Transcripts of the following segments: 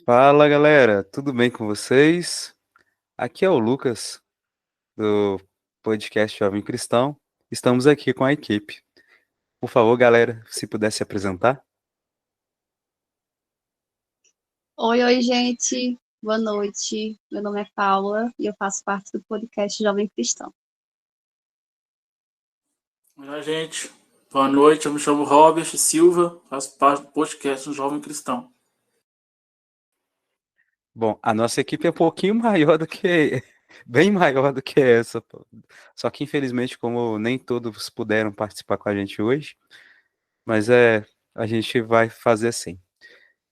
Fala galera, tudo bem com vocês? Aqui é o Lucas, do podcast Jovem Cristão. Estamos aqui com a equipe. Por favor, galera, se pudesse apresentar. Oi, gente. Boa noite. Meu nome é Paula e eu faço parte do podcast Jovem Cristão. Olá, gente. Boa noite. Eu me chamo Robert Silva, faço parte do podcast do Jovem Cristão. Bom, a nossa equipe é um pouquinho maior do que, bem maior do que essa, pô. Só que infelizmente, como nem todos puderam participar com a gente hoje, mas a gente vai fazer assim.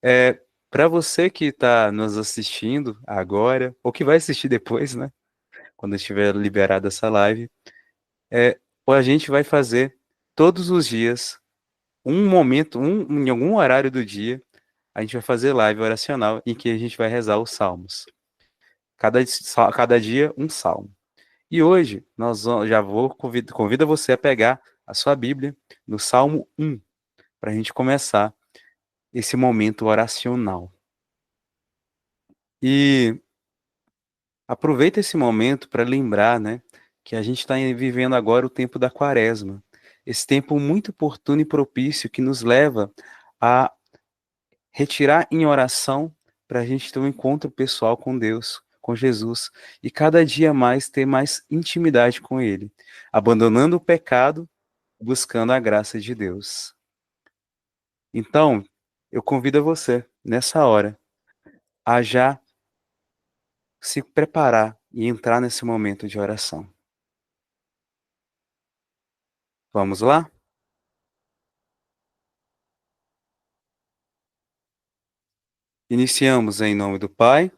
É, para você que está nos assistindo agora, ou que vai assistir depois, né? Quando estiver liberada essa live, é, a gente vai fazer todos os dias, um momento, em algum horário do dia, a gente vai fazer live oracional em que a gente vai rezar os salmos. Cada dia, um salmo. E hoje, já vou convido você a pegar a sua Bíblia no Salmo 1, para a gente começar esse momento oracional. E aproveita esse momento para lembrar, né, que a gente está vivendo agora o tempo da Quaresma, esse tempo muito oportuno e propício que nos leva a retirar em oração para a gente ter um encontro pessoal com Deus, com Jesus, e cada dia mais ter mais intimidade com Ele, abandonando o pecado, buscando a graça de Deus. Então, eu convido você, nessa hora, a já se preparar e entrar nesse momento de oração. Vamos lá? Iniciamos em nome do Pai,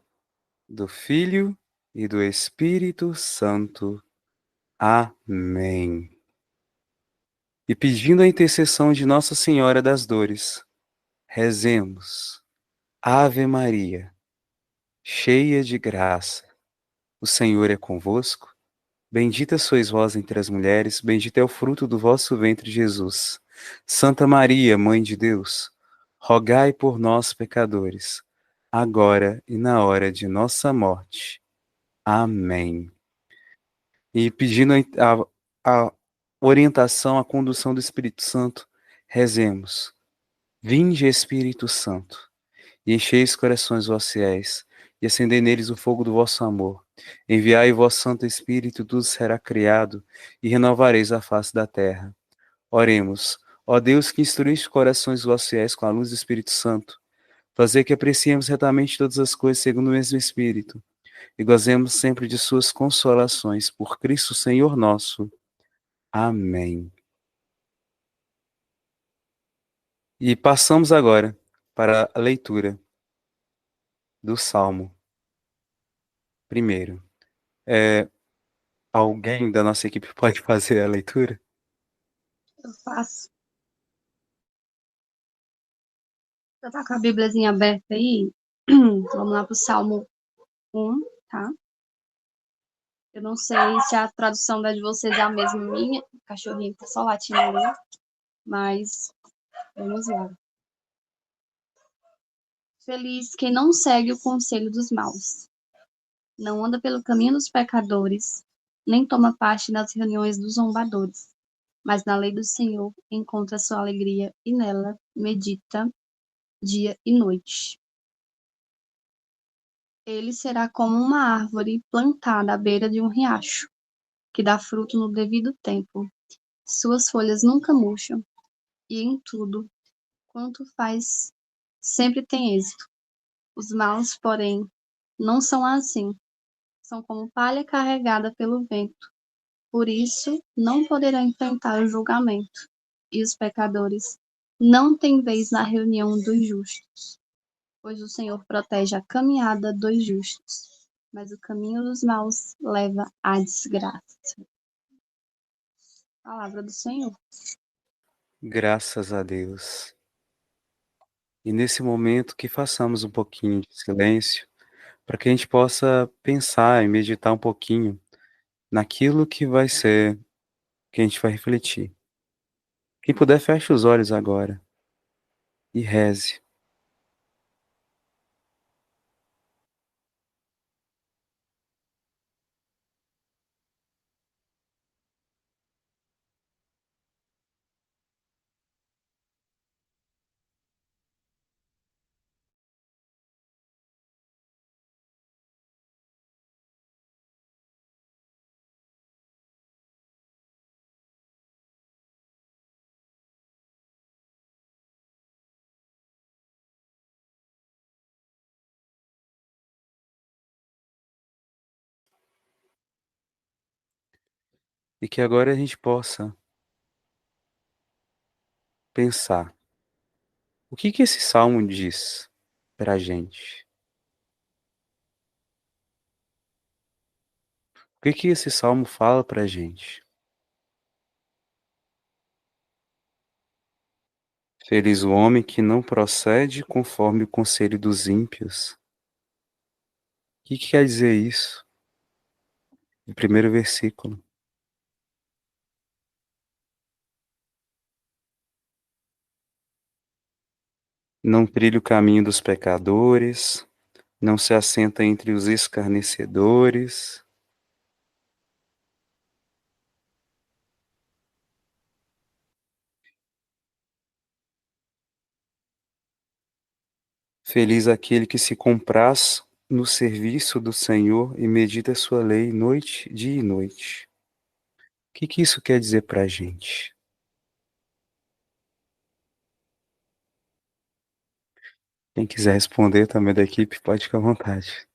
do Filho e do Espírito Santo. Amém. E pedindo a intercessão de Nossa Senhora das Dores, rezemos. Ave Maria, cheia de graça, o Senhor é convosco. Bendita sois vós entre as mulheres, bendito é o fruto do vosso ventre, Jesus. Santa Maria, Mãe de Deus, rogai por nós, pecadores, agora e na hora de nossa morte. Amém. E pedindo a orientação, a condução do Espírito Santo, rezemos. Vinde, Espírito Santo, e enchei os corações vossos fiéis, e acendei neles o fogo do vosso amor. Enviai o vosso Santo Espírito, tudo será criado, e renovareis a face da terra. Oremos. Ó Deus, que instruíste os corações dos vossos fiéis com a luz do Espírito Santo, fazer que apreciemos retamente todas as coisas segundo o mesmo Espírito, e gozemos sempre de suas consolações, por Cristo Senhor nosso. Amém. E passamos agora para a leitura do Salmo. Primeiro, é, alguém da nossa equipe pode fazer a leitura? Eu faço. Você tá com a Bíbliazinha aberta aí? Vamos lá para o Salmo 1, tá? Eu não sei se a tradução da de vocês é a mesma minha. O cachorrinho tá só latindo ali. Mas vamos lá. Feliz quem não segue o conselho dos maus, não anda pelo caminho dos pecadores, nem toma parte nas reuniões dos zombadores, mas na lei do Senhor encontra sua alegria e nela medita dia e noite. Ele será como uma árvore plantada à beira de um riacho, que dá fruto no devido tempo. Suas folhas nunca murcham, e em tudo quanto faz sempre tem êxito. Os maus, porém, não são assim. São como palha carregada pelo vento. Por isso, não poderão enfrentar o julgamento. E os pecadores não têm vez na reunião dos justos. Pois o Senhor protege a caminhada dos justos, mas o caminho dos maus leva à desgraça. Palavra do Senhor. Graças a Deus. E nesse momento que façamos um pouquinho de silêncio, para que a gente possa pensar e meditar um pouquinho naquilo que vai ser, que a gente vai refletir. Quem puder, feche os olhos agora e reze. e que agora a gente possa pensar o que que esse salmo diz para a gente. O que que esse salmo fala para a gente? Feliz o homem que não procede conforme o conselho dos ímpios. O que que quer dizer isso? O primeiro versículo. Não trilha o caminho dos pecadores, não se assenta entre os escarnecedores. Feliz aquele que se compraz no serviço do Senhor e medita sua lei noite, dia e noite. O que que isso quer dizer para a gente? Quem quiser responder também da equipe, pode ficar à vontade.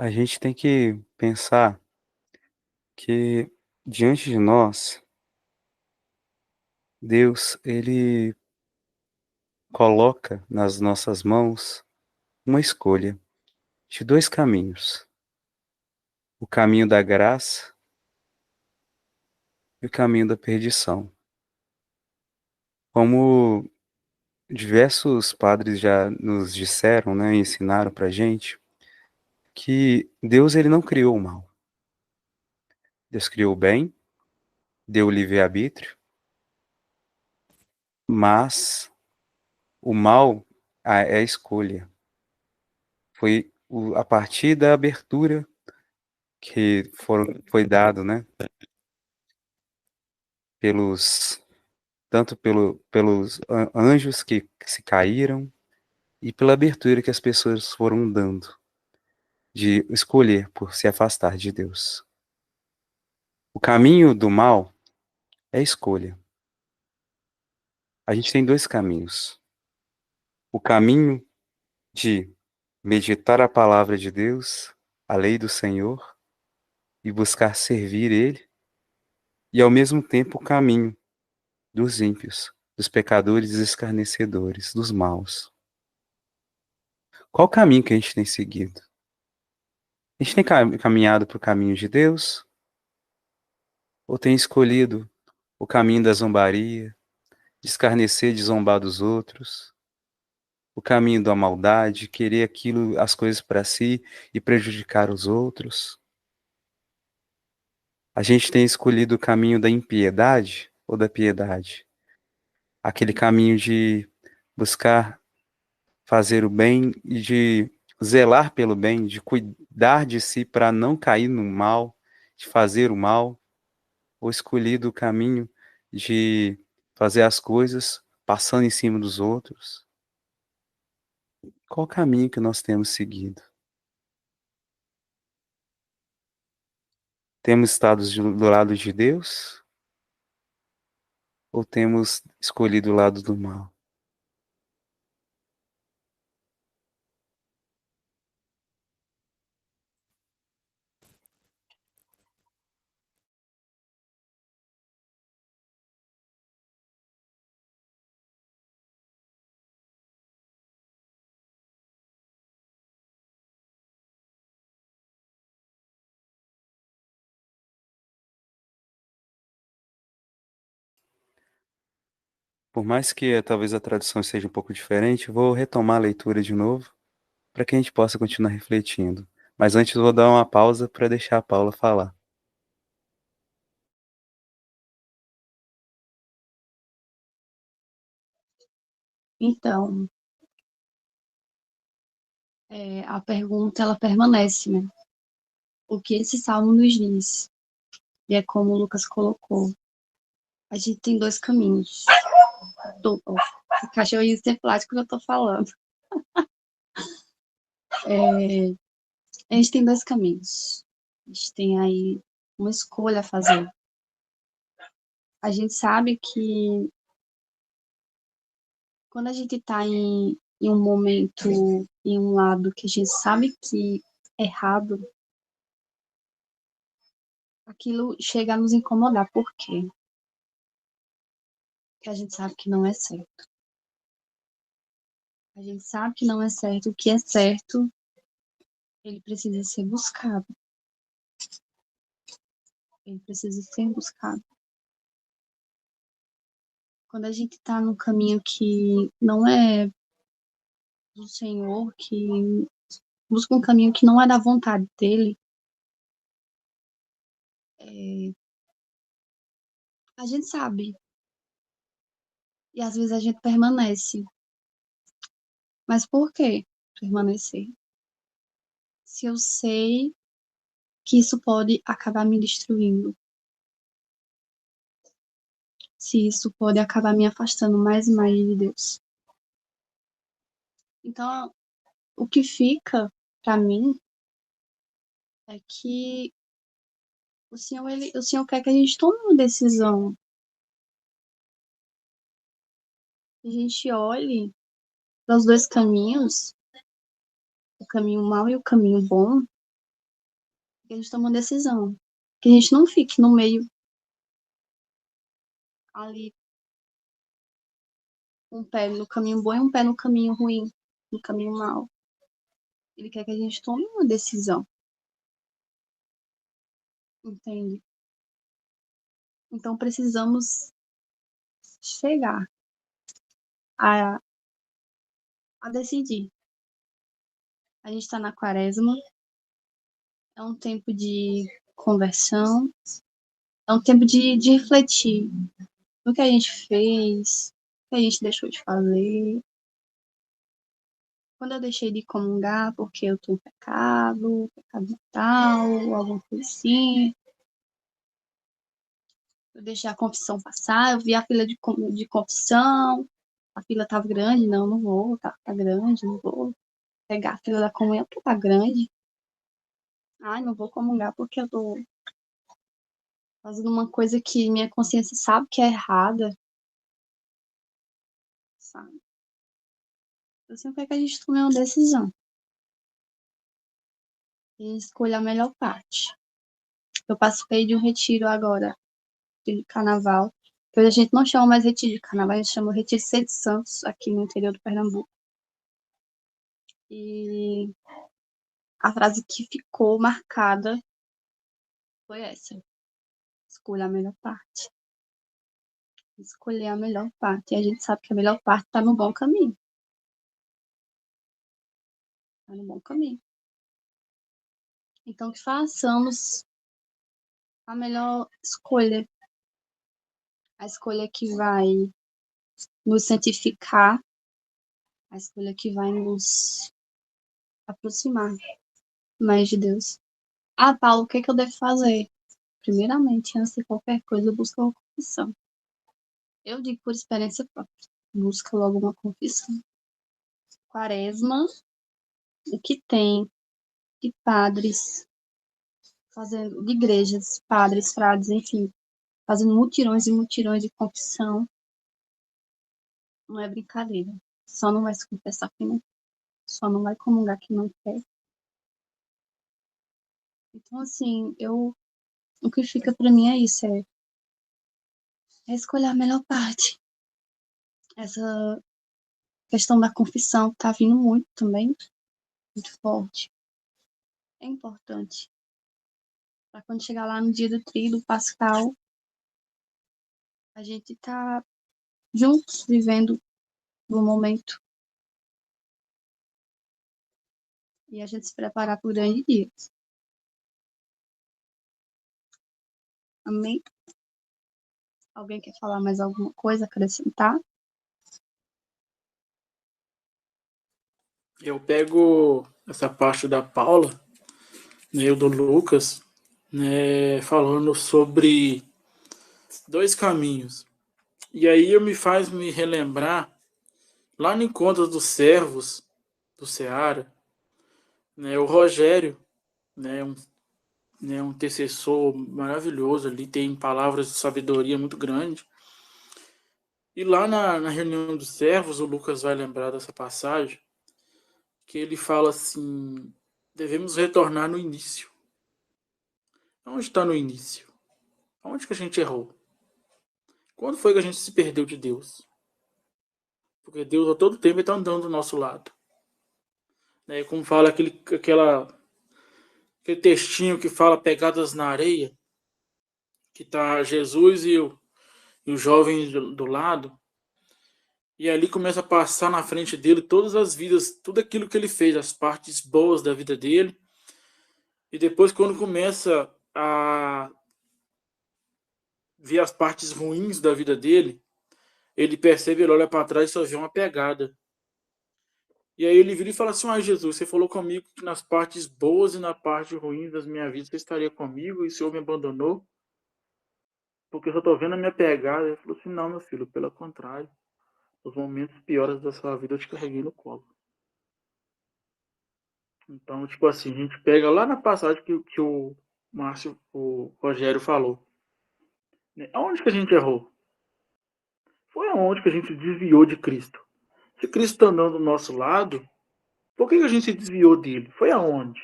A gente tem que pensar que diante de nós, Deus, ele coloca nas nossas mãos uma escolha de dois caminhos: o caminho da graça e o caminho da perdição. Como diversos padres já nos disseram, né, ensinaram pra gente, que Deus ele não criou o mal. Deus criou o bem, deu o livre-arbítrio, mas o mal é a escolha. Foi a partir da abertura foi dado, né, pelos pelos anjos que se caíram e pela abertura que as pessoas foram dando de escolher por se afastar de Deus. O caminho do mal é escolha. A gente tem dois caminhos. O caminho de meditar a palavra de Deus, a lei do Senhor, e buscar servir Ele, e ao mesmo tempo o caminho dos ímpios, dos pecadores escarnecedores, dos maus. Qual o caminho que a gente tem seguido? A gente tem caminhado para o caminho de Deus ou tem escolhido o caminho da zombaria, de escarnecer, de zombar dos outros, o caminho da maldade, querer aquilo, as coisas para si e prejudicar os outros? A gente tem escolhido o caminho da impiedade ou da piedade? Aquele caminho de buscar fazer o bem e de zelar pelo bem, de cuidar de si para não cair no mal, de fazer o mal, ou escolhido o caminho de fazer as coisas passando em cima dos outros? Qual o caminho que nós temos seguido? Temos estado do lado de Deus ou temos escolhido o lado do mal? Por mais que talvez a tradução seja um pouco diferente, eu vou retomar a leitura de novo para que a gente possa continuar refletindo. Mas antes eu vou dar uma pausa para deixar a Paula falar. Então, a pergunta ela permanece, né? O que esse salmo nos diz? E é como o Lucas colocou. A gente tem dois caminhos. O cachorrinho sem plástico que eu tô falando. A gente tem dois caminhos. A gente tem aí uma escolha a fazer. A gente sabe que quando a gente está em um momento, em um lado que a gente sabe que é errado, aquilo chega a nos incomodar. Por quê? Porque a gente sabe que não é certo. A gente sabe que não é certo. O que é certo, ele precisa ser buscado. Ele precisa ser buscado. Quando a gente está num caminho que não é do Senhor, que busca um caminho que não é da vontade dele, a gente sabe. E às vezes a gente permanece. Mas por que permanecer? Se eu sei que isso pode acabar me destruindo, se isso pode acabar me afastando mais e mais de Deus. Então, o que fica para mim é que o Senhor quer que a gente tome uma decisão. Que a gente olhe para os dois caminhos, o caminho mau e o caminho bom, que a gente tome uma decisão. Que a gente não fique no meio ali, um pé no caminho bom e um pé no caminho ruim, no caminho mau. Ele quer que a gente tome uma decisão, entende? Então precisamos chegar a, a decidir. A gente está na quaresma, é um tempo de conversão, é um tempo de refletir no que a gente fez, o que a gente deixou de fazer. Quando eu deixei de comungar porque eu tô em pecado mortal, alguma coisa assim. Eu deixei a confissão passar, eu vi a fila de confissão, a fila tava grande, não vou, tá grande, não vou pegar a fila da comunhão porque tá grande. Ai, não vou comungar porque eu tô fazendo uma coisa que minha consciência sabe que é errada, sabe? Eu sempre quero que a gente tome uma decisão e escolha a melhor parte. Eu participei de um retiro agora, de carnaval, que hoje a gente não chama mais retiro de carnaval, a gente chama retiro de Sete Santos, aqui no interior do Pernambuco. E a frase que ficou marcada foi essa: escolha a melhor parte. Escolher a melhor parte. E a gente sabe que a melhor parte está no bom caminho. Está no bom caminho. Então, que façamos a melhor escolha. A escolha que vai nos santificar. A escolha que vai nos aproximar mais de Deus. Ah, Paulo, o que eu devo fazer? Primeiramente, antes de qualquer coisa, busca uma confissão. Eu digo por experiência própria. Busca logo uma confissão. Quaresma, o que tem de padres fazendo, de igrejas, padres, frades, enfim, fazendo mutirões e mutirões de confissão, não é brincadeira. Só não vai se confessar quem não quer. Só não vai comungar quem não quer. Então, assim, o que fica para mim é isso, é escolher a melhor parte. Essa questão da confissão tá vindo muito também, muito forte. É importante. Para quando chegar lá no dia do tríduo pascal, a gente tá juntos, vivendo no momento. E a gente se preparar para o grande dia. Amém? Alguém quer falar mais alguma coisa, acrescentar? Eu pego essa parte da Paula, né, e o do Lucas, né, falando sobre dois caminhos. E aí me faz me relembrar, lá no Encontro dos Servos, do Seara, né, o Rogério, né, um intercessor maravilhoso ali, tem palavras de sabedoria muito grande. E lá na reunião dos servos, o Lucas vai lembrar dessa passagem, que ele fala assim, devemos retornar no início. Onde está no início? Onde que a gente errou? Quando foi que a gente se perdeu de Deus? Porque Deus a todo tempo está andando do nosso lado. Né? Como fala aquele textinho que fala pegadas na areia, que tá Jesus e o jovem do lado, e ali começa a passar na frente dele todas as vidas, tudo aquilo que ele fez, as partes boas da vida dele, e depois quando começa a ver as partes ruins da vida dele, ele percebe, ele olha para trás e só vê uma pegada. E aí ele vira e fala assim, Jesus, você falou comigo que nas partes boas e na parte ruim das minhas vidas você estaria comigo e o Senhor me abandonou? Porque eu só tô vendo a minha pegada. Ele falou assim, não, meu filho, pelo contrário. Os momentos piores da sua vida eu te carreguei no colo. Então, tipo assim, a gente pega lá na passagem que o Rogério falou. Né? Aonde que a gente errou? Foi aonde que a gente desviou de Cristo. Se Cristo está andando do nosso lado, por que a gente se desviou dele? Foi aonde?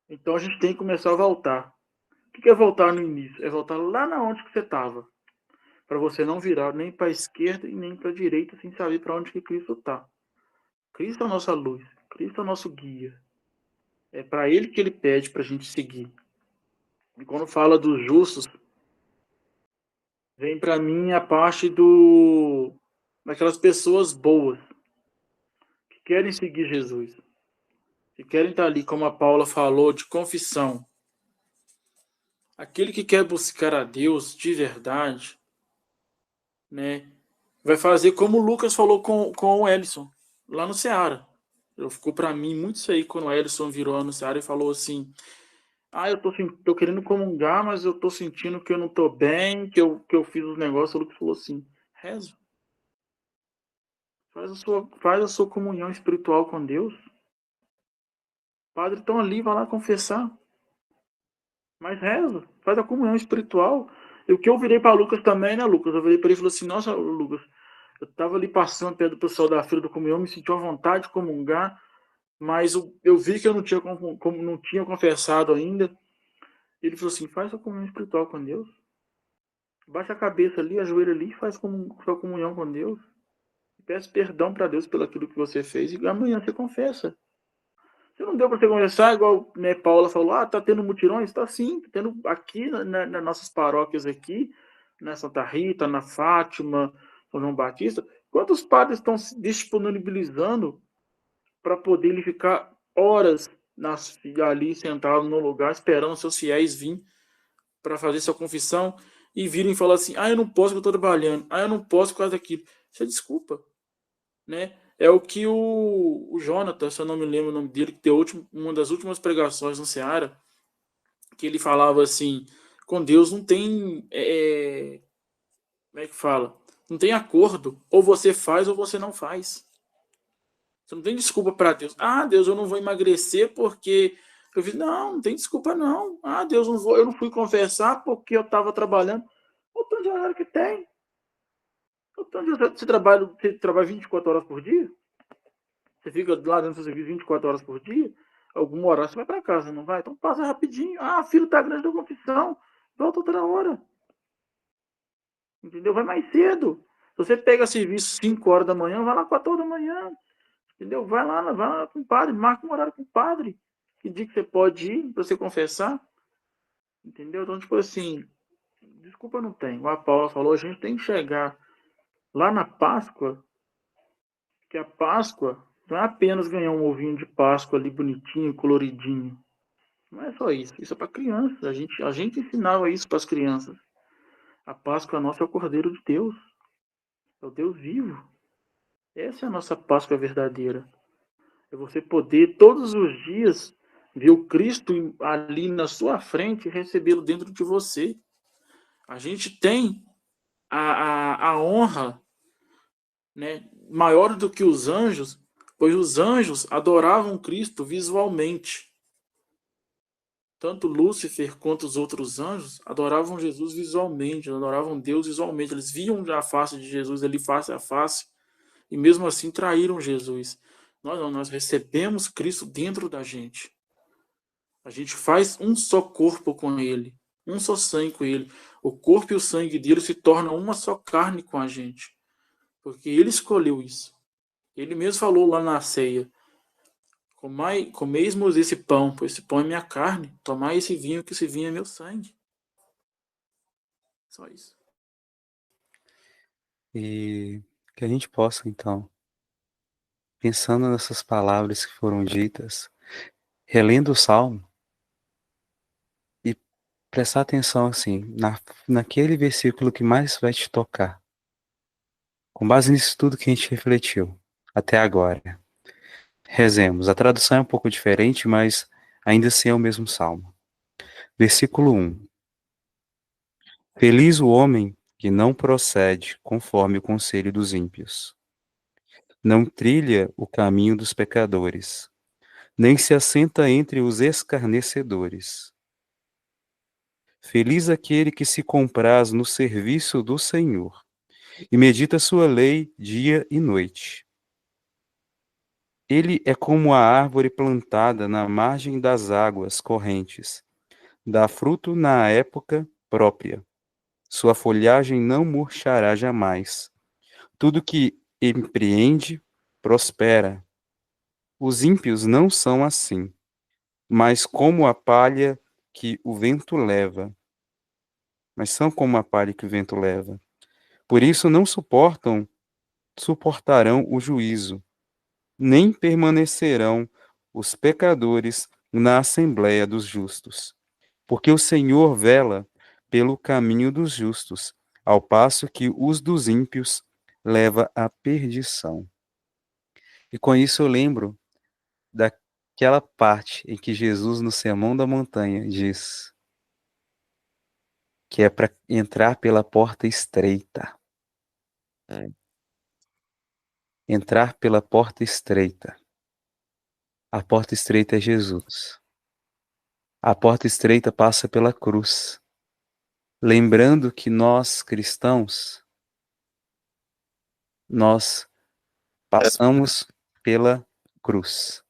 Então a gente tem que começar a voltar. O que é voltar no início? É voltar lá na onde que você estava. Para você não virar nem para a esquerda e nem para a direita sem saber para onde que Cristo está. Cristo é a nossa luz. Cristo é o nosso guia. É para ele que ele pede para a gente seguir. E quando fala dos justos, vem para mim a parte daquelas pessoas boas que querem seguir Jesus. Que querem estar ali, como a Paula falou, de confissão. Aquele que quer buscar a Deus de verdade, né, vai fazer como o Lucas falou com o Ellison, lá no Ceará. Ficou para mim muito isso aí quando o Ellison virou no Ceará e falou assim, eu tô querendo comungar, mas eu tô sentindo que eu não tô bem, que eu fiz os negócios. O Lucas falou assim, reza. Faz a sua comunhão espiritual com Deus. Padre, estão ali, vai lá confessar. Mas reza, faz a comunhão espiritual. E o que eu virei para Lucas também, né, Lucas? Eu virei para ele e falei assim, nossa, Lucas, eu tava ali passando perto do pessoal da fila do comunhão, me senti à vontade de comungar, mas eu vi que eu não tinha confessado ainda. Ele falou assim, faz a comunhão espiritual com Deus. Baixa a cabeça ali, ajoelha ali, faz sua comunhão com Deus. Peça perdão para Deus pelo aquilo que você fez e amanhã você confessa. Se não deu para você conversar, igual, né, Paula falou, tá tendo mutirões? Tá sim, tá tendo aqui nas nossas paróquias aqui, na Santa Rita, na Fátima, São João Batista. Quantos padres estão se disponibilizando para poder ele ficar horas ali sentado no lugar, esperando seus fiéis vir para fazer sua confissão e virem e falar assim, eu não posso que eu estou trabalhando, eu não posso por causa daquilo. Isso é desculpa, né? É o que o Jonathan, se eu não me lembro o nome dele, que deu uma das últimas pregações no Ceará, que ele falava assim, com Deus não tem, como é que fala? Não tem acordo, ou você faz ou você não faz. Você não tem desculpa para Deus. Deus, eu não vou emagrecer porque eu fiz. Não, não tem desculpa não. Deus, eu não fui confessar porque eu estava trabalhando. O tanto de horário que tem. O tanto de você trabalha 24 horas por dia? Você fica lá dentro do seu serviço 24 horas por dia? Alguma hora você vai para casa, não vai? Então passa rapidinho. A fila está grande da confissão. Volta outra hora. Entendeu? Vai mais cedo. Se você pega serviço 5 horas da manhã, vai lá 4 horas da manhã. Entendeu? Vai lá com o padre, marca um horário com o padre. Que dia que você pode ir para você confessar. Entendeu? Então, tipo assim, desculpa não tem. O Paula falou, a gente tem que chegar lá na Páscoa, que a Páscoa não é apenas ganhar um ovinho de Páscoa ali bonitinho, coloridinho. Não é só isso. Isso é para crianças. A gente ensinava isso para as crianças. A Páscoa nossa é o Cordeiro de Deus. É o Deus vivo. Essa é a nossa Páscoa verdadeira. É você poder, todos os dias, ver o Cristo ali na sua frente e recebê-lo dentro de você. A gente tem a honra, né, maior do que os anjos, pois os anjos adoravam Cristo visualmente. Tanto Lúcifer quanto os outros anjos adoravam Jesus visualmente, adoravam Deus visualmente. Eles viam a face de Jesus ali face a face e mesmo assim traíram Jesus. Nós não, nós recebemos Cristo dentro da gente. A gente faz um só corpo com Ele, um só sangue com Ele. O corpo e o sangue dele se tornam uma só carne com a gente, porque Ele escolheu isso. Ele mesmo falou lá na ceia: comeis-mos esse pão, pois esse pão é minha carne. Tomai esse vinho, que esse vinho é meu sangue. Só isso. E que a gente possa, então, pensando nessas palavras que foram ditas, relendo o Salmo e prestar atenção, assim, naquele versículo que mais vai te tocar. Com base nisso tudo que a gente refletiu até agora. Rezemos. A tradução é um pouco diferente, mas ainda assim é o mesmo Salmo. Versículo 1. Feliz o homem que não procede conforme o conselho dos ímpios, não trilha o caminho dos pecadores, nem se assenta entre os escarnecedores. Feliz aquele que se compraz no serviço do Senhor e medita sua lei dia e noite. Ele é como a árvore plantada na margem das águas correntes, dá fruto na época própria. Sua folhagem não murchará jamais. Tudo que empreende prospera. Os ímpios não são assim, mas como a palha que o vento leva. Mas são como a palha que o vento leva. Por isso não suportarão o juízo, nem permanecerão os pecadores na assembleia dos justos. Porque o Senhor vela pelo caminho dos justos, ao passo que os dos ímpios leva à perdição. E com isso eu lembro daquela parte em que Jesus, no Sermão da Montanha, diz que é para entrar pela porta estreita. Entrar pela porta estreita. A porta estreita é Jesus. A porta estreita passa pela cruz. Lembrando que nós, cristãos, nós passamos pela cruz.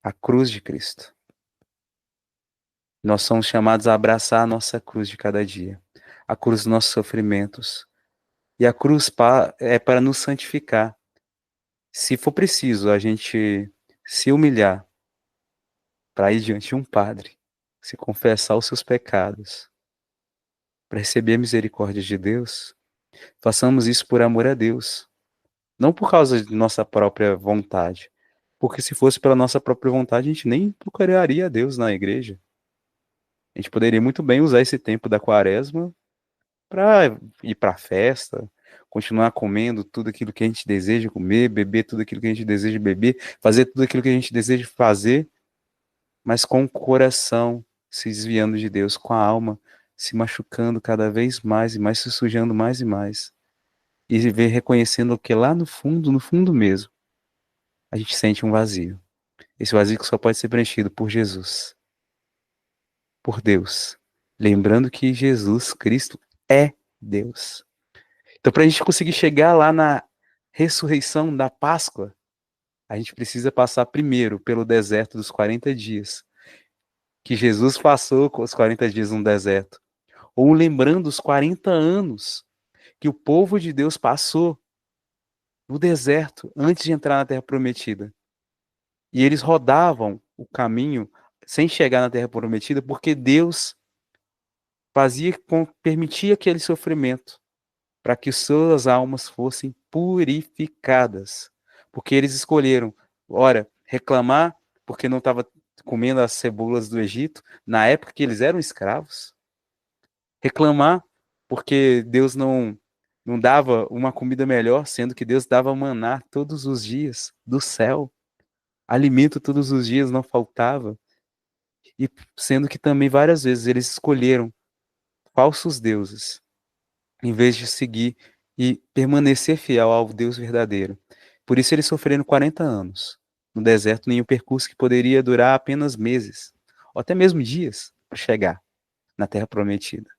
A cruz de Cristo. Nós somos chamados a abraçar a nossa cruz de cada dia. A cruz dos nossos sofrimentos. E a cruz é para nos santificar. Se for preciso a gente se humilhar para ir diante de um padre, se confessar os seus pecados, para receber a misericórdia de Deus, façamos isso por amor a Deus. Não por causa de nossa própria vontade. Porque se fosse pela nossa própria vontade, a gente nem procuraria a Deus na igreja. A gente poderia muito bem usar esse tempo da quaresma para ir para a festa, continuar comendo tudo aquilo que a gente deseja comer, beber tudo aquilo que a gente deseja beber, fazer tudo aquilo que a gente deseja fazer, mas com o coração se desviando de Deus, com a alma se machucando cada vez mais e mais, se sujando mais e mais. E ver reconhecendo que lá no fundo mesmo, a gente sente um vazio. Esse vazio que só pode ser preenchido por Jesus, por Deus. Lembrando que Jesus Cristo é Deus. Então, para a gente conseguir chegar lá na ressurreição da Páscoa, a gente precisa passar primeiro pelo deserto dos 40 dias, que Jesus passou com os 40 dias no deserto. Ou lembrando os 40 anos que o povo de Deus passou no deserto antes de entrar na Terra Prometida. E eles rodavam o caminho sem chegar na Terra Prometida porque Deus permitia aquele sofrimento para que suas almas fossem purificadas. Porque eles escolheram, ora, reclamar porque não estava comendo as cebolas do Egito, na época que eles eram escravos. Reclamar porque Deus não dava uma comida melhor, sendo que Deus dava maná todos os dias do céu. Alimento todos os dias não faltava, e sendo que também várias vezes eles escolheram falsos deuses, em vez de seguir e permanecer fiel ao Deus verdadeiro. Por isso eles sofreram 40 anos no deserto, em um percurso que poderia durar apenas meses, ou até mesmo dias, para chegar na Terra Prometida.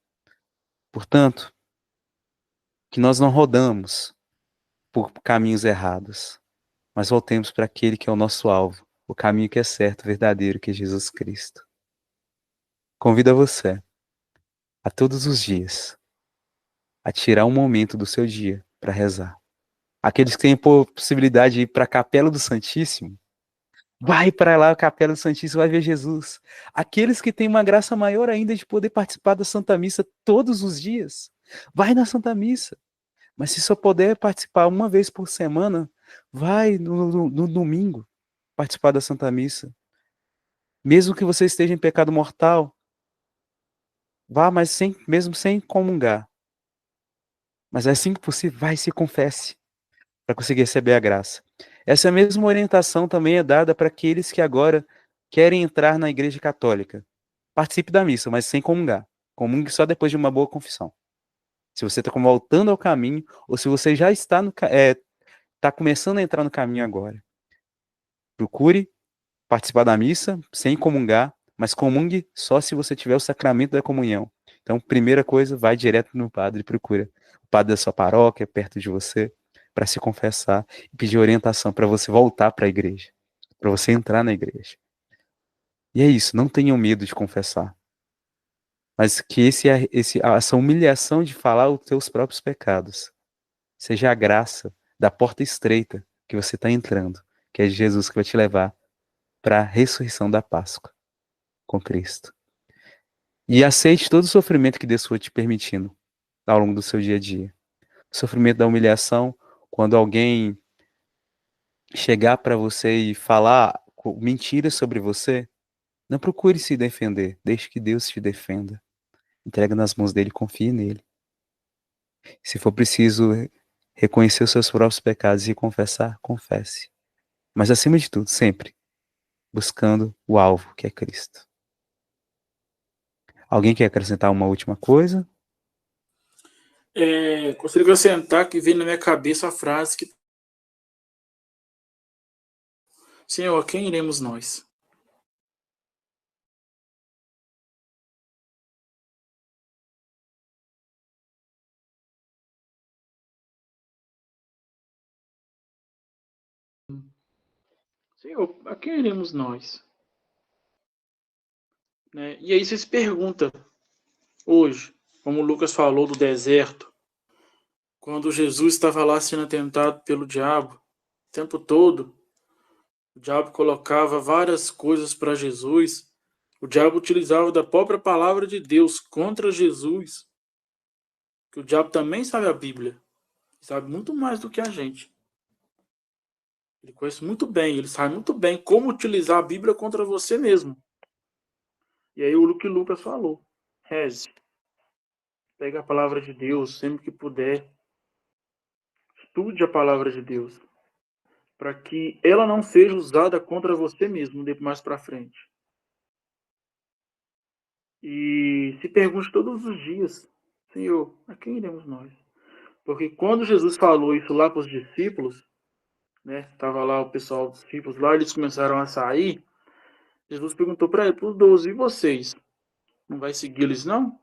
Portanto, que nós não rodamos por caminhos errados, mas voltemos para aquele que é o nosso alvo, o caminho que é certo, verdadeiro, que é Jesus Cristo. Convido você a todos os dias a tirar um momento do seu dia para rezar. Aqueles que têm possibilidade de ir para a Capela do Santíssimo, vai para lá a Capela do Santíssimo, vai ver Jesus. Aqueles que têm uma graça maior ainda de poder participar da Santa Missa todos os dias, vai na Santa Missa. Mas se só puder participar uma vez por semana, vai no domingo participar da Santa Missa. Mesmo que você esteja em pecado mortal, vá, mas mesmo sem comungar. Mas assim que possível, vai e se confesse para conseguir receber a graça. Essa mesma orientação também é dada para aqueles que agora querem entrar na Igreja Católica. Participe da missa, mas sem comungar. Comungue só depois de uma boa confissão. Se você está voltando ao caminho, ou se você já está tá começando a entrar no caminho agora. Procure participar da missa sem comungar, mas comungue só se você tiver o sacramento da comunhão. Então, primeira coisa, vai direto no padre e procura o padre da sua paróquia, perto de você, para se confessar e pedir orientação para você voltar para a igreja, para você entrar na igreja. E é isso, não tenham medo de confessar. Mas que essa humilhação de falar os teus próprios pecados seja a graça da porta estreita que você está entrando, que é Jesus que vai te levar para a ressurreição da Páscoa com Cristo. E aceite todo o sofrimento que Deus foi te permitindo ao longo do seu dia a dia. O sofrimento da humilhação, quando alguém chegar para você e falar mentiras sobre você, não procure se defender, deixe que Deus te defenda. Entrega nas mãos dele, confie nele. Se for preciso reconhecer os seus próprios pecados e confessar, confesse. Mas acima de tudo, sempre buscando o alvo, que é Cristo. Alguém quer acrescentar uma última coisa? Gostaria de acrescentar que veio na minha cabeça a frase que: Senhor, a quem iremos nós? Senhor, a quem iremos nós? Né? E aí você se pergunta, hoje, como o Lucas falou do deserto, quando Jesus estava lá sendo tentado pelo diabo, o tempo todo, o diabo colocava várias coisas para Jesus, o diabo utilizava da própria palavra de Deus contra Jesus, que o diabo também sabe a Bíblia, sabe muito mais do que a gente. Ele conhece muito bem, ele sabe muito bem como utilizar a Bíblia contra você mesmo. E aí o que o Lucas falou, reze, pega a palavra de Deus sempre que puder, estude a palavra de Deus, para que ela não seja usada contra você mesmo mais para frente. E se pergunte todos os dias, Senhor, a quem iremos nós? Porque quando Jesus falou isso lá para os discípulos, né, tava lá o pessoal dos discípulos lá, eles começaram a sair, Jesus perguntou para os 12, e vocês? Não vai segui-los não?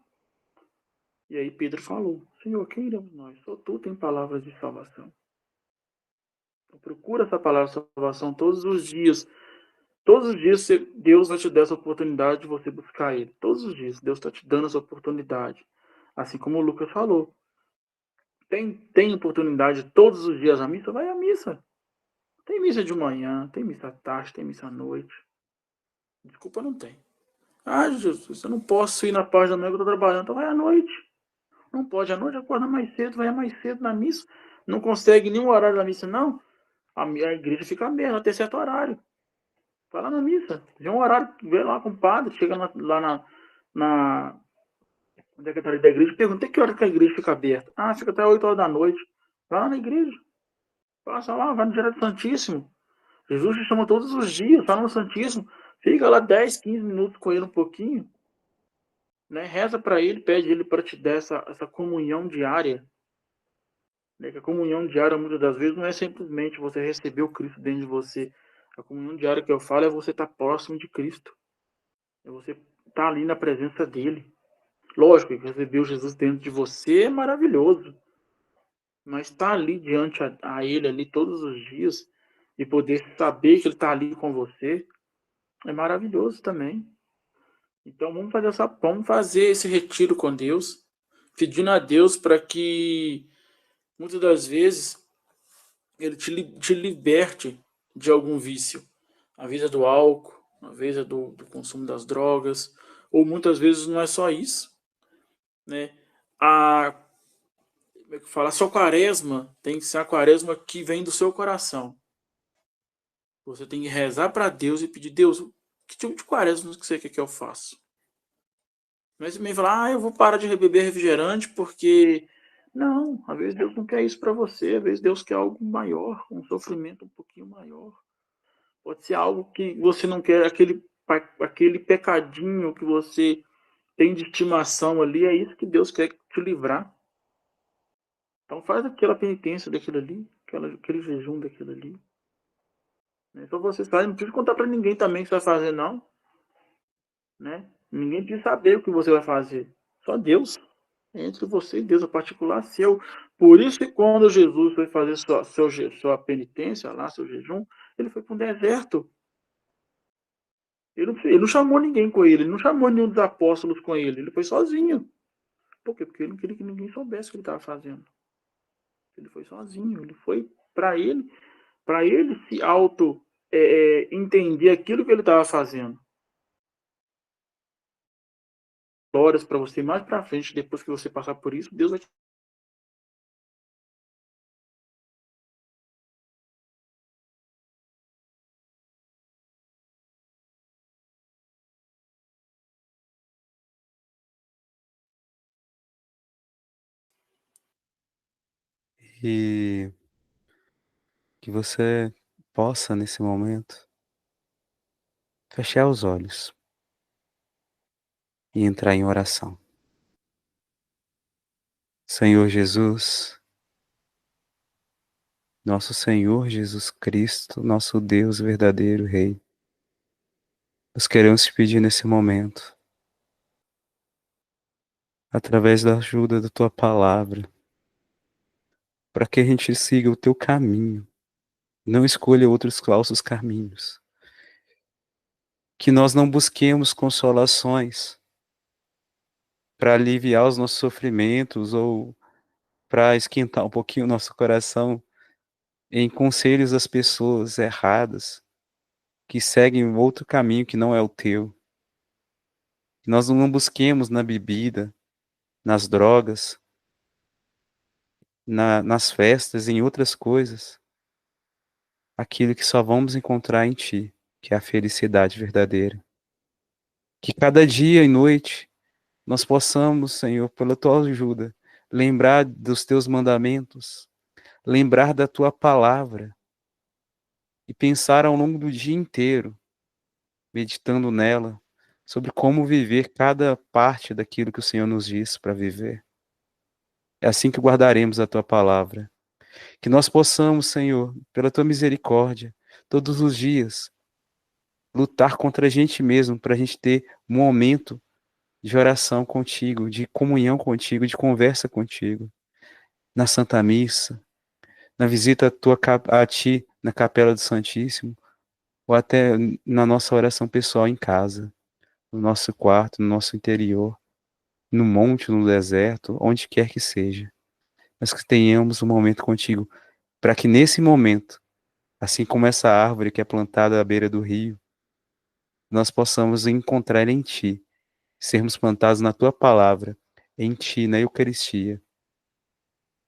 E aí Pedro falou, Senhor, quem iremos nós? Só tu tem palavras de salvação. Então, procura essa palavra de salvação todos os dias. Todos os dias Deus vai te dar essa oportunidade de você buscar Ele. Todos os dias Deus está te dando essa oportunidade. Assim como o Lucas falou. Tem oportunidade todos os dias à missa? Vai à missa. Tem missa de manhã, tem missa à tarde, tem missa à noite. Desculpa, não tem. Ah, Jesus, eu não posso ir na parte da manhã que eu estou trabalhando. Então vai à noite. Não pode à noite, acorda mais cedo, vai mais cedo na missa. Não consegue nenhum horário da missa, não. A igreja fica aberta até certo horário. Vai lá na missa. Vê um horário, vê lá com o padre, chega lá na secretaria da igreja e pergunta que hora que a igreja fica aberta. Ah, fica até 8 horas da noite. Vai lá na igreja. Passa lá, vai no Direto Santíssimo. Jesus te chama todos os dias, tá no Santíssimo. Fica lá 10, 15 minutos com ele um pouquinho, né? Reza para ele, pede ele para te dar essa comunhão diária. Né? Que a comunhão diária, muitas das vezes, não é simplesmente você receber o Cristo dentro de você. A comunhão diária que eu falo é você estar próximo de Cristo. É você estar ali na presença dele. Lógico que receber o Jesus dentro de você é maravilhoso. Mas estar ali diante a ele ali todos os dias e poder saber que ele está ali com você é maravilhoso também. Então vamos fazer esse retiro com Deus, pedindo a Deus para que muitas das vezes ele te liberte de algum vício. A vida do álcool, a vida do consumo das drogas, ou muitas vezes não é só isso, né? Como é que fala? A sua quaresma tem que ser a quaresma que vem do seu coração. Você tem que rezar para Deus e pedir: Deus, que tipo de quaresma que você quer que eu faça? Mas também falar: eu vou parar de beber refrigerante porque... Não, às vezes Deus não quer isso para você, às vezes Deus quer algo maior, um sofrimento um pouquinho maior. Pode ser algo que você não quer, aquele pecadinho que você tem de estimação ali, é isso que Deus quer te livrar. Então faz aquela penitência daquilo ali, aquele jejum daquilo ali. Só você sabe, não precisa contar para ninguém também o que você vai fazer, não. Né? Ninguém precisa saber o que você vai fazer. Só Deus. É entre você e Deus, a particular seu. Por isso que quando Jesus foi fazer sua penitência lá, seu jejum, ele foi para um deserto. Ele não chamou ninguém com ele não chamou nenhum dos apóstolos com ele foi sozinho. Por quê? Porque ele não queria que ninguém soubesse o que ele estava fazendo. Ele foi sozinho, ele foi para ele se auto entender aquilo que ele estava fazendo. Glórias para você mais para frente, depois que você passar por isso, Deus vai te... E que você possa, nesse momento, fechar os olhos e entrar em oração. Senhor Jesus, nosso Senhor Jesus Cristo, nosso Deus verdadeiro Rei, nós queremos te pedir nesse momento, através da ajuda da tua palavra, para que a gente siga o teu caminho, não escolha outros falsos caminhos, que nós não busquemos consolações para aliviar os nossos sofrimentos ou para esquentar um pouquinho o nosso coração em conselhos das pessoas erradas, que seguem outro caminho que não é o teu. Que nós não busquemos na bebida, nas drogas, nas festas, em outras coisas, aquilo que só vamos encontrar em ti, que é a felicidade verdadeira. Que cada dia e noite nós possamos, Senhor, pela tua ajuda, lembrar dos teus mandamentos, lembrar da tua palavra e pensar ao longo do dia inteiro, meditando nela, sobre como viver cada parte daquilo que o Senhor nos diz para viver. É assim que guardaremos a tua palavra. Que nós possamos, Senhor, pela tua misericórdia, todos os dias, lutar contra a gente mesmo, para a gente ter um momento de oração contigo, de comunhão contigo, de conversa contigo, na Santa Missa, na visita a ti na Capela do Santíssimo, ou até na nossa oração pessoal em casa, no nosso quarto, no nosso interior, no monte, no deserto, onde quer que seja. Mas que tenhamos um momento contigo, para que nesse momento, assim como essa árvore que é plantada à beira do rio, nós possamos encontrar em ti, sermos plantados na tua palavra, em ti, na Eucaristia,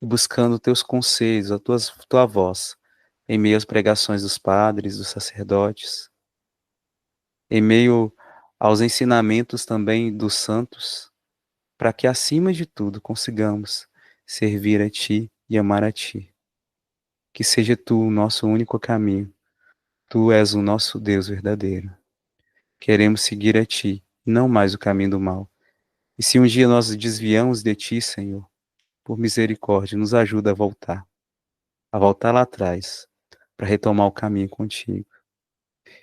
buscando teus conselhos, tua voz, em meio às pregações dos padres, dos sacerdotes, em meio aos ensinamentos também dos santos, para que, acima de tudo, consigamos servir a Ti e amar a Ti. Que seja Tu o nosso único caminho, Tu és o nosso Deus verdadeiro. Queremos seguir a Ti, não mais o caminho do mal. E se um dia nós desviamos de Ti, Senhor, por misericórdia, nos ajuda a voltar lá atrás, para retomar o caminho contigo.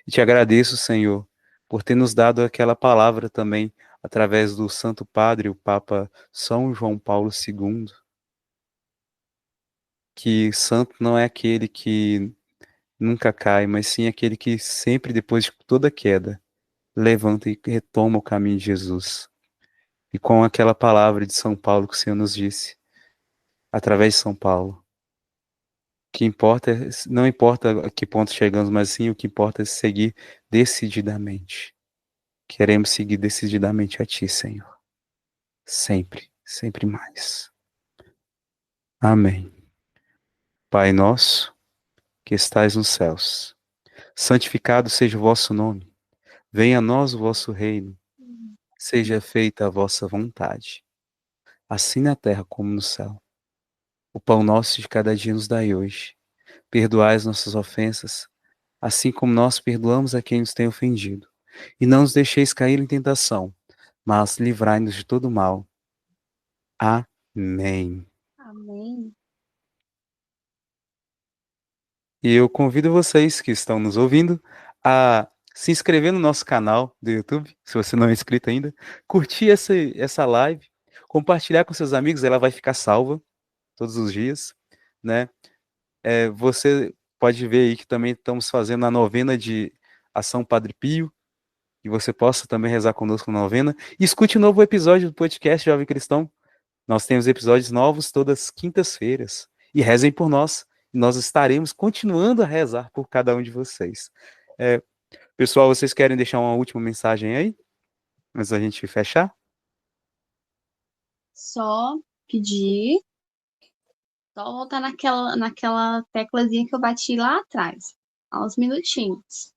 E te agradeço, Senhor, por ter nos dado aquela palavra também, através do Santo Padre, o Papa São João Paulo II, que santo não é aquele que nunca cai, mas sim aquele que sempre, depois de toda queda, levanta e retoma o caminho de Jesus. E com aquela palavra de São Paulo que o Senhor nos disse, através de São Paulo, que importa, não importa a que ponto chegamos, mas sim o que importa é seguir decididamente. Queremos seguir decididamente a Ti, Senhor. Sempre, sempre mais. Amém. Pai nosso, que estais nos céus, santificado seja o vosso nome. Venha a nós o vosso reino. Seja feita a vossa vontade, assim na terra como no céu. O pão nosso de cada dia nos dai hoje. Perdoai as nossas ofensas, assim como nós perdoamos a quem nos tem ofendido. E não nos deixeis cair em tentação, mas livrai-nos de todo mal. Amém. Amém. E eu convido vocês que estão nos ouvindo a se inscrever no nosso canal do YouTube, se você não é inscrito ainda, curtir essa live, compartilhar com seus amigos, ela vai ficar salva todos os dias, né? Você pode ver aí que também estamos fazendo a novena de Ação Padre Pio, e você possa também rezar conosco na novena. E escute um novo episódio do podcast Jovem Cristão. Nós temos episódios novos todas as quintas-feiras. E rezem por nós. Nós estaremos continuando a rezar por cada um de vocês. Pessoal, vocês querem deixar uma última mensagem aí? Antes da gente fechar? Só pedir, só voltar naquela teclazinha que eu bati lá atrás, há uns minutinhos.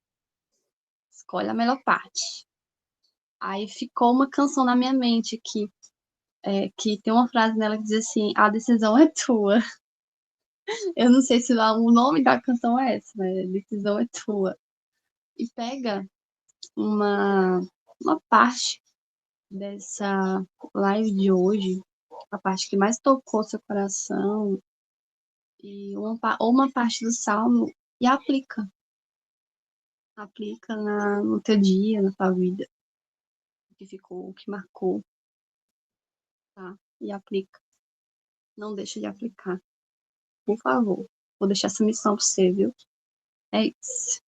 Escolhe a melhor parte. Aí ficou uma canção na minha mente que tem uma frase nela que diz assim: a decisão é tua. Eu não sei se o nome da canção é esse, mas a decisão é tua. E pega uma, uma parte dessa live de hoje, a parte que mais tocou seu coração, ou uma parte do salmo, e aplica. Aplica no teu dia, na tua vida, o que ficou, o que marcou, tá? E aplica. Não deixa de aplicar. Por favor. Vou deixar essa missão pra você, viu? É isso.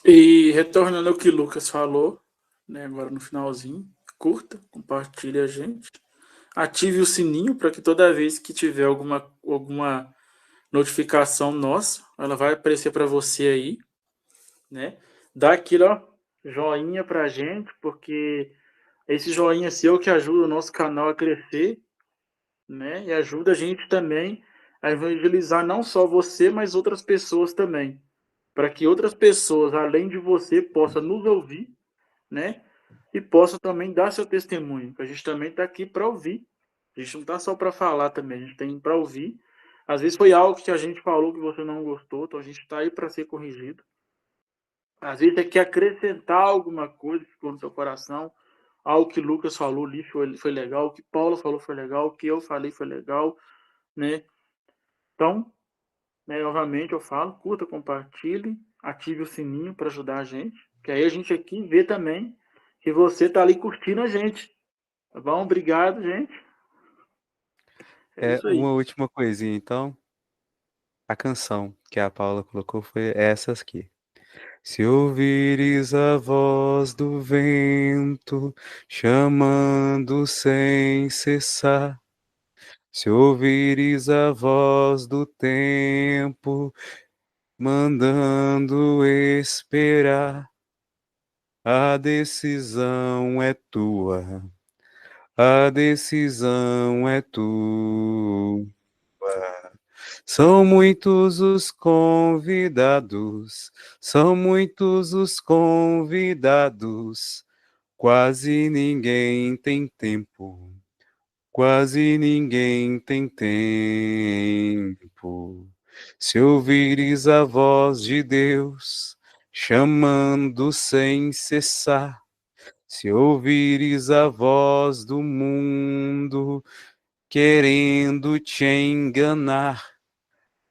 E retornando ao que o Lucas falou, né, agora no finalzinho, curta, compartilhe a gente. Ative o sininho para que toda vez que tiver alguma notificação nossa, ela vai aparecer para você aí, né? Dá aquilo, ó, joinha pra gente, porque esse joinha seu que ajuda o nosso canal a crescer, né? E ajuda a gente também a evangelizar não só você, mas outras pessoas também, para que outras pessoas, além de você, possam nos ouvir, né? E possam também dar seu testemunho, que a gente também está aqui para ouvir. A gente não está só para falar também, a gente tem para ouvir. Às vezes foi algo que a gente falou que você não gostou, então a gente está aí para ser corrigido. Às vezes é que acrescentar alguma coisa que ficou no seu coração, algo que Lucas falou ali foi legal, o que Paulo falou foi legal, o que eu falei foi legal, né? Então, né, novamente eu falo, curta, compartilhe, ative o sininho para ajudar a gente, que aí a gente aqui vê também que você tá ali curtindo a gente, tá bom? Obrigado, gente. É isso aí. Uma última coisinha, então. A canção que a Paula colocou foi essa aqui. Se ouvires a voz do vento chamando sem cessar, se ouvires a voz do tempo mandando esperar, a decisão é tua, a decisão é tua. São muitos os convidados, são muitos os convidados, quase ninguém tem tempo, quase ninguém tem tempo. Se ouvires a voz de Deus, chamando sem cessar, se ouvires a voz do mundo, querendo te enganar,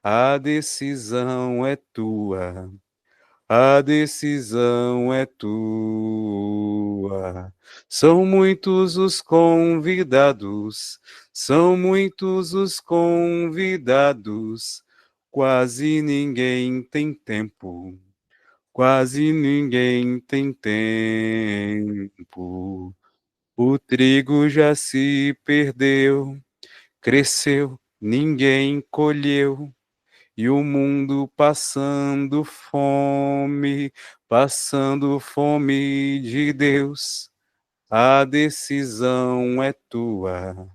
a decisão é tua. A decisão é tua. São muitos os convidados, são muitos os convidados. Quase ninguém tem tempo, quase ninguém tem tempo. O trigo já se perdeu, cresceu, ninguém colheu. E o mundo passando fome de Deus. A decisão é tua,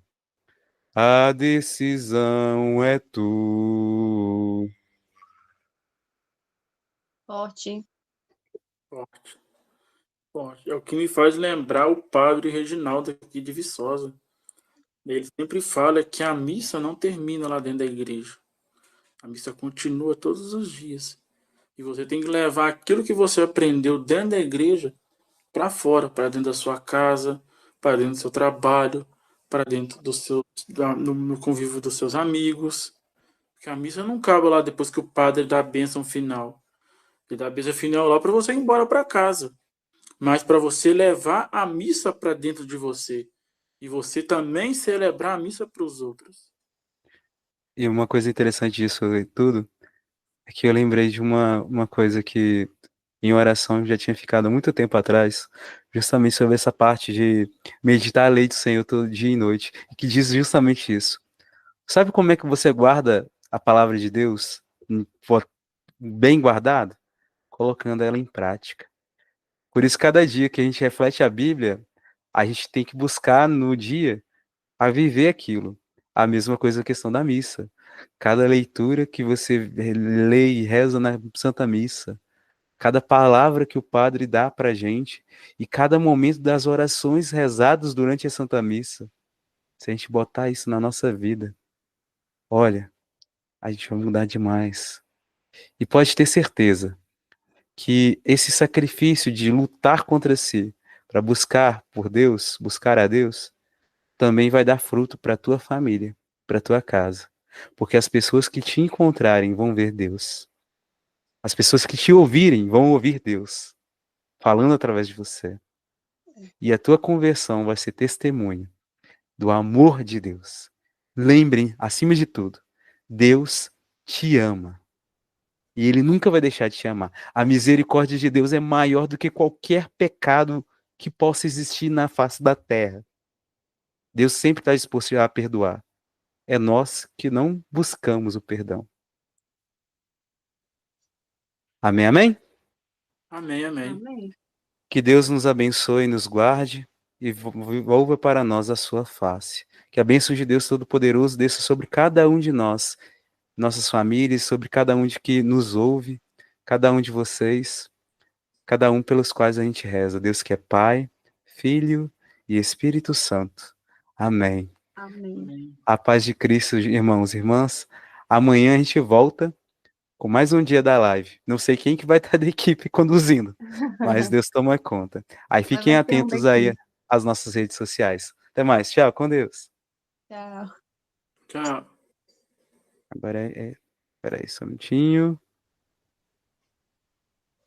a decisão é tua. Forte. Forte, forte. É o que me faz lembrar o padre Reginaldo aqui de Viçosa. Ele sempre fala que a missa não termina lá dentro da igreja. A missa continua todos os dias. E você tem que levar aquilo que você aprendeu dentro da igreja para fora, para dentro da sua casa, para dentro do seu trabalho, para dentro do seu no convívio dos seus amigos. Porque a missa não acaba lá depois que o padre dá a bênção final. Ele dá a bênção final lá para você ir embora para casa, mas para você levar a missa para dentro de você e você também celebrar a missa para os outros. E uma coisa interessante disso tudo é que eu lembrei de uma coisa que em oração já tinha ficado há muito tempo atrás, justamente sobre essa parte de meditar a lei do Senhor todo dia e noite, e que diz justamente isso. Sabe como é que você guarda a palavra de Deus bem guardada? Colocando ela em prática. Por isso, cada dia que a gente reflete a Bíblia, a gente tem que buscar no dia a viver aquilo. A mesma coisa a questão da missa. Cada leitura que você lê e reza na Santa Missa, cada palavra que o padre dá para a gente e cada momento das orações rezadas durante a Santa Missa, se a gente botar isso na nossa vida, olha, a gente vai mudar demais. E pode ter certeza que esse sacrifício de lutar contra si, para buscar por Deus, buscar a Deus, também vai dar fruto para a tua família, para a tua casa. Porque as pessoas que te encontrarem vão ver Deus. As pessoas que te ouvirem vão ouvir Deus, falando através de você. E a tua conversão vai ser testemunho do amor de Deus. Lembrem, acima de tudo, Deus te ama. E ele nunca vai deixar de te amar. A misericórdia de Deus é maior do que qualquer pecado que possa existir na face da terra. Deus sempre está disposto a perdoar. É nós que não buscamos o perdão. Amém, amém? Amém, amém. Amém. Que Deus nos abençoe e nos guarde e volva para nós a sua face. Que a bênção de Deus Todo-Poderoso desça sobre cada um de nós, nossas famílias, sobre cada um de que nos ouve, cada um de vocês, cada um pelos quais a gente reza. Deus que é Pai, Filho e Espírito Santo. Amém. Amém. Amém. A paz de Cristo, irmãos e irmãs. Amanhã a gente volta com mais um dia da live. Não sei quem que vai estar da equipe conduzindo, mas Deus toma conta. Aí Mas fiquem vai ter um atentos aí daqui. às nossas redes sociais. Até mais. Tchau, com Deus. Tchau. Tchau. Agora peraí, só um minutinho.